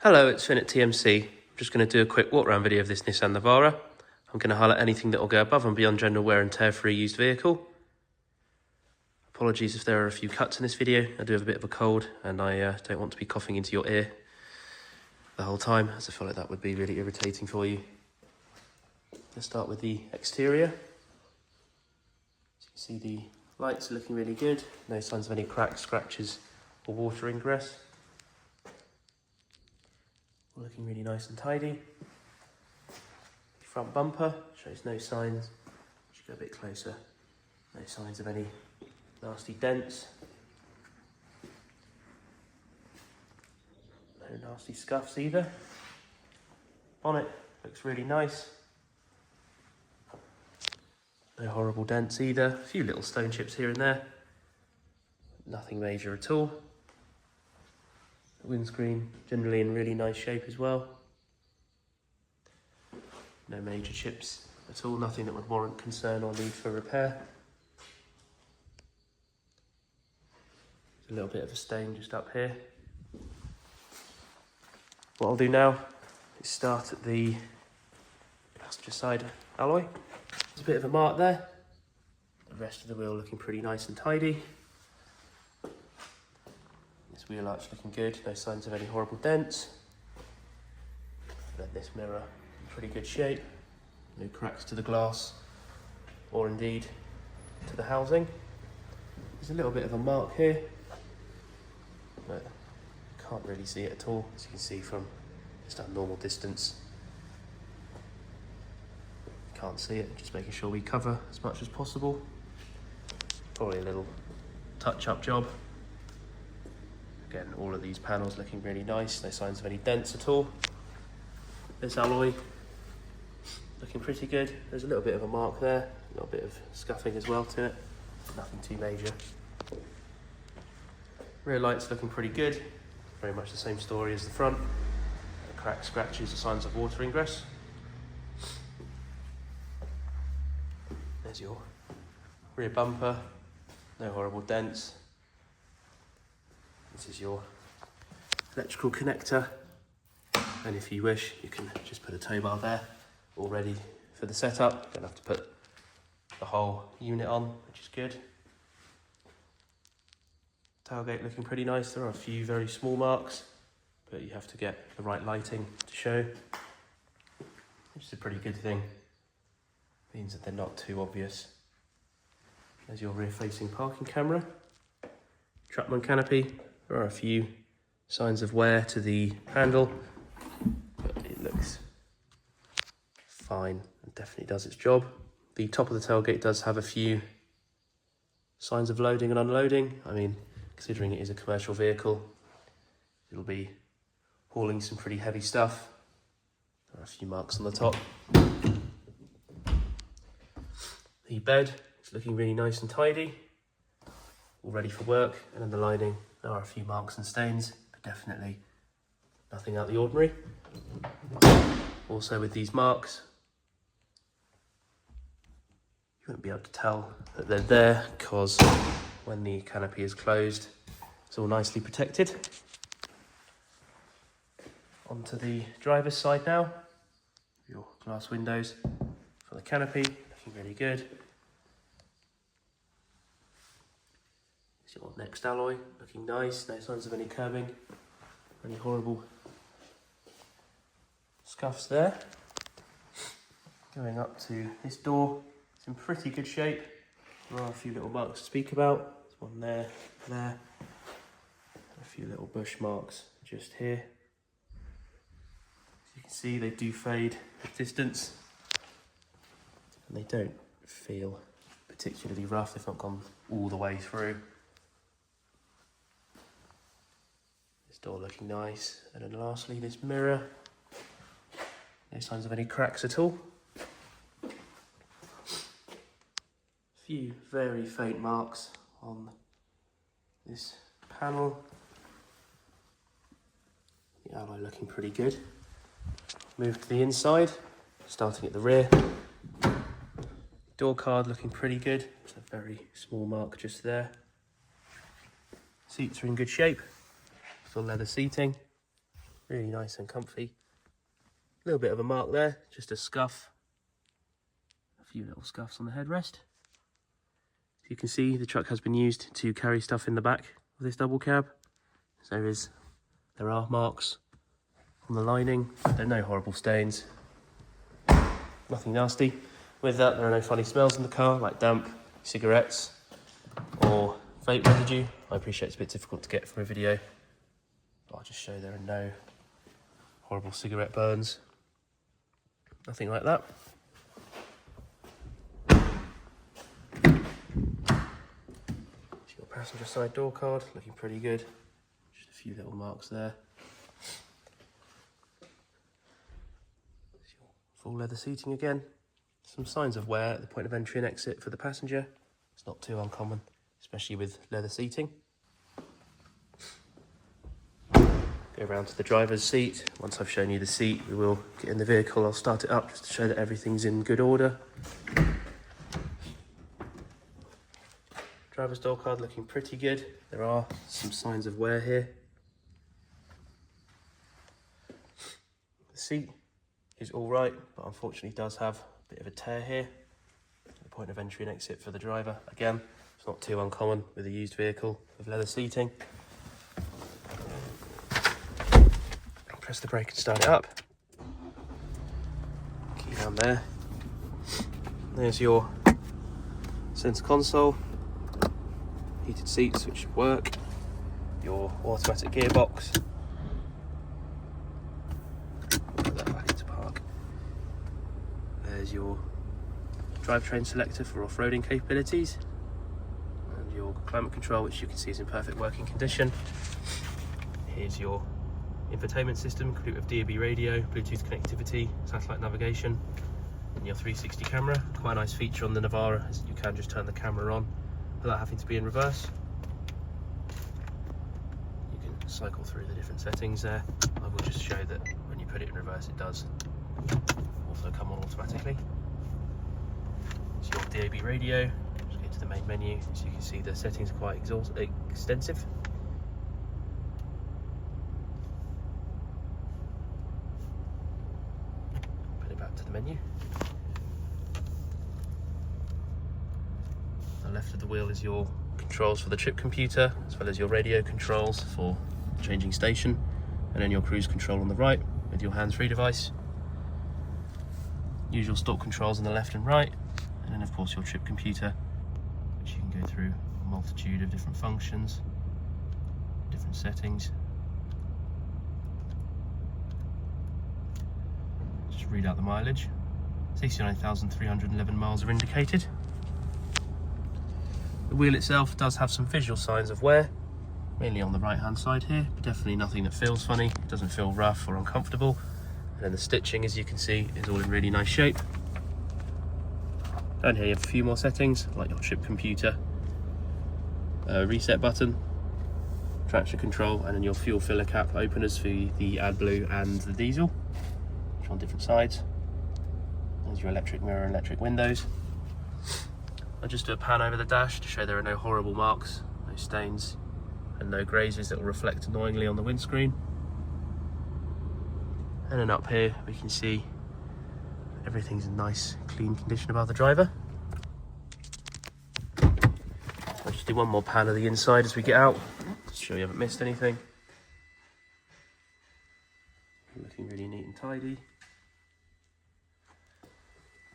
Hello, it's Finn at TMC. I'm just going to do a quick walk around video of this Nissan Navara. I'm going to highlight anything that will go above and beyond general wear and tear for a used vehicle. Apologies if there are a few cuts in this video. I do have a bit of a cold and I don't want to be coughing into your ear the whole time, as I feel like that would be really irritating for you. Let's start with the exterior. So you can see the lights are looking really good. No signs of any cracks, scratches or water ingress. Looking really nice and tidy. Front bumper shows no signs. Should go a bit closer. No signs of any nasty dents. No nasty scuffs either. Bonnet looks really nice. No horrible dents either. A few little stone chips here and there. Nothing major at all. Windscreen generally in really nice shape as well. No major chips at all, nothing that would warrant concern or need for repair. There's a little bit of a stain just up here. What I'll do now is start at the passenger side alloy. There's a bit of a mark there. The rest of the wheel looking pretty nice and tidy. This wheel arch looking good, no signs of any horrible dents. Then this mirror in pretty good shape. No cracks to the glass or indeed to the housing. There's a little bit of a mark here, but can't really see it at all, as you can see from just a normal distance. Can't see it, just making sure we cover as much as possible. Probably a little touch-up job. Again, all of these panels looking really nice, no signs of any dents at all. This alloy looking pretty good. There's a little bit of a mark there, a little bit of scuffing as well to it. Nothing too major. Rear lights looking pretty good. Very much the same story as the front. No cracks, scratches or signs of water ingress. There's your rear bumper. No horrible dents. This is your electrical connector, and if you wish you can just put a tow bar there all ready for the setup. Don't have to put the whole unit on, which is good. Tailgate looking pretty nice. There are a few very small marks, but you have to get the right lighting to show, which is a pretty good thing. Means that they're not too obvious. There's your rear facing parking camera. Truckman canopy. There are a few signs of wear to the handle, but it looks fine and definitely does its job. The top of the tailgate does have a few signs of loading and unloading. I mean, considering it is a commercial vehicle, it'll be hauling some pretty heavy stuff. There are a few marks on the top. The bed is looking really nice and tidy, all ready for work, and in the lining there are a few marks and stains, but definitely nothing out of the ordinary. Also with these marks, you won't be able to tell that they're there because when the canopy is closed, it's all nicely protected. Onto the driver's side now. Your glass windows for the canopy, looking really good. Your next alloy, looking nice, no signs of any curving, any horrible scuffs there. Going up to this door, it's in pretty good shape. There are a few little marks to speak about. There's one there, there, a few little bush marks just here. As you can see, they do fade with distance, and they don't feel particularly rough. They've not gone all the way through. Door looking nice, and then lastly this mirror, no signs of any cracks at all. A few very faint marks on this panel. The alloy looking pretty good. Move to the inside, starting at the rear. Door card looking pretty good. It's a very small mark just there. Seats are in good shape. Full leather seating. Really nice and comfy. A little bit of a mark there, just a scuff. A few little scuffs on the headrest. As you can see, the truck has been used to carry stuff in the back of this double cab. So there are marks on the lining, but there are no horrible stains. Nothing nasty. With that, there are no funny smells in the car, like damp, cigarettes, or vape residue. I appreciate it's a bit difficult to get from a video, but I'll just show there are no horrible cigarette burns. Nothing like that. Your passenger side door card, looking pretty good. Just a few little marks there. Full leather seating again. Some signs of wear at the point of entry and exit for the passenger. It's not too uncommon, especially with leather seating. Go around to the driver's seat. Once I've shown you the seat, we will get in the vehicle. I'll start it up just to show that everything's in good order. Driver's door card looking pretty good. There are some signs of wear here. The seat is all right, but unfortunately does have a bit of a tear here at the point of entry and exit for the driver. Again, it's not too uncommon with a used vehicle with leather seating. Press the brake and start it up. Key down there. There's your center console, heated seats which should work, your automatic gearbox. Put that back into park. There's your drivetrain selector for off-roading capabilities, and your climate control, which you can see is in perfect working condition. Here's your infotainment system, complete with DAB radio, Bluetooth connectivity, satellite navigation, and your 360 camera. Quite a nice feature on the Navara is you can just turn the camera on without having to be in reverse. You can cycle through the different settings there. I will just show that when you put it in reverse, it does also come on automatically. It's your DAB radio. Just get to the main menu, so you can see the settings are quite extensive. To the menu. On the left of the wheel is your controls for the trip computer, as well as your radio controls for changing station, and then your cruise control on the right with your hands-free device. Usual stock controls on the left and right, and then of course your trip computer, which you can go through a multitude of different functions, different settings. Just read out the mileage. 69,311 miles are indicated. The wheel itself does have some visual signs of wear, mainly on the right hand side here, but definitely nothing that feels funny. It doesn't feel rough or uncomfortable. And then the stitching, as you can see, is all in really nice shape. Down here you have a few more settings, like your trip computer, reset button, traction control, and then your fuel filler cap openers for the AdBlue and the diesel, which are on different sides. There's your electric mirror and electric windows. I'll just do a pan over the dash to show there are no horrible marks, no stains, and no grazes that will reflect annoyingly on the windscreen. And then up here we can see everything's in nice clean condition above the driver. I'll just do one more pan of the inside as we get out, to show you haven't missed anything. Looking really neat and tidy.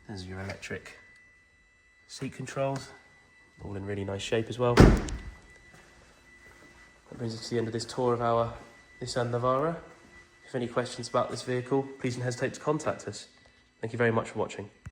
There's your electric seat controls, all in really nice shape as well. That brings us to the end of this tour of our Nissan Navara. If you have any questions about this vehicle, please don't hesitate to contact us. Thank you very much for watching.